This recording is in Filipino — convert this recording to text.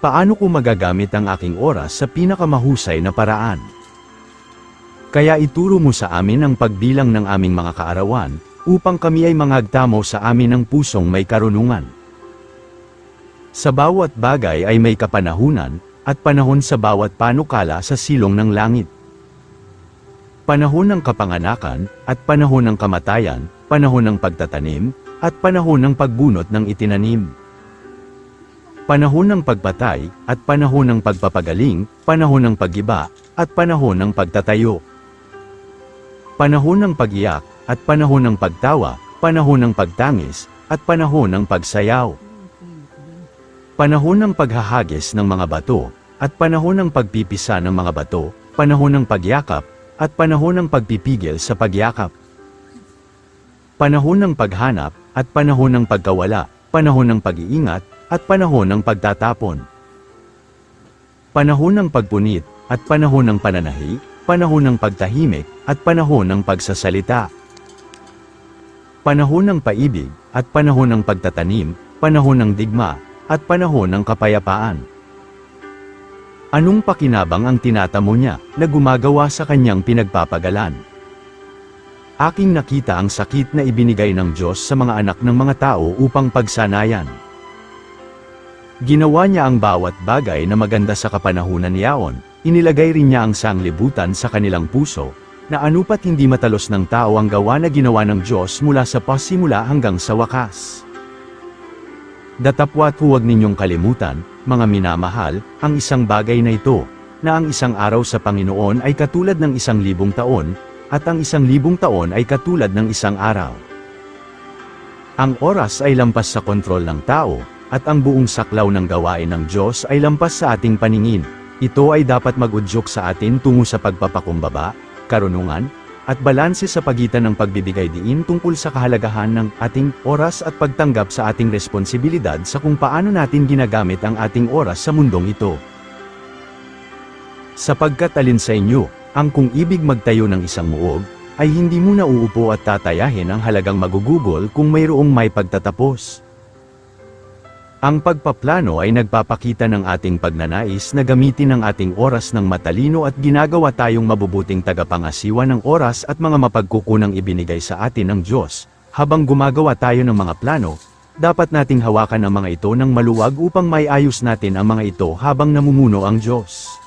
paano ko magagamit ang aking oras sa pinakamahusay na paraan. Kaya ituro mo sa amin ang pagbilang ng aming mga kaarawan, upang kami ay mangagtamo sa amin ng pusong may karunungan. Sa bawat bagay ay may kapanahunan, at panahon sa bawat panukala sa silong ng langit. Panahon ng kapanganakan, at panahon ng kamatayan, panahon ng pagtatanim, at panahon ng pagbunot ng itinanim. Panahon ng pagpatay, at panahon ng pagpapagaling, panahon ng pag-iba, at panahon ng pagtatayo. Panahon ng pag-iyak, at panahon ng pagtawa, panahon ng pagtangis, at panahon ng pagsayaw. Panahon ng paghahagis ng mga bato, at panahon ng pagpipisa ng mga bato, panahon ng pagyakap, at panahon ng pagpipigil sa pagyakap. Panahon ng paghanap, at panahon ng pagkawala, panahon ng pag-iingat, at panahon ng pagtatapon. Panahon ng pagpunit, at panahon ng pananahi, panahon ng pagtahimik, at panahon ng pagsasalita. Panahon ng paibig, at panahon ng pagtatanim, panahon ng digma, at panahon ng kapayapaan. Anong pakinabang ang tinatamo niya, na gumagawa sa kanyang pinagpapagalan? Aking nakita ang sakit na ibinigay ng Diyos sa mga anak ng mga tao upang pagsanayan. Ginawa niya ang bawat bagay na maganda sa kapanahunan niyaon, inilagay rin niya ang sanglibutan sa kanilang puso, na anupat hindi matalos ng tao ang gawa na ginawa ng Diyos mula sa pasimula hanggang sa wakas. Datapwat huwag ninyong kalimutan, mga minamahal, ang isang bagay na ito, na ang isang araw sa Panginoon ay katulad ng 1,000 taon, at ang 1,000 taon ay katulad ng isang araw. Ang oras ay lampas sa kontrol ng tao, at ang buong saklaw ng gawain ng Diyos ay lampas sa ating paningin. Ito ay dapat mag-udyok sa atin tungo sa pagpapakumbaba, karunungan, at balanse sa pagitan ng pagbibigay diin tungkol sa kahalagahan ng ating oras at pagtanggap sa ating responsibilidad sa kung paano natin ginagamit ang ating oras sa mundong ito. Sapagkat alin sa inyo, ang kung ibig magtayo ng isang muog, ay hindi mo na uupo at tatayahin ang halagang magugugol kung mayroong may pagtatapos. Ang pagpaplano ay nagpapakita ng ating pagnanais na gamitin ang ating oras ng matalino at ginagawa tayong mabubuting tagapangasiwa ng oras at mga mapagkukunang ibinigay sa atin ng Diyos. Habang gumagawa tayo ng mga plano, dapat nating hawakan ang mga ito ng maluwag upang maiayos natin ang mga ito habang namumuno ang Diyos.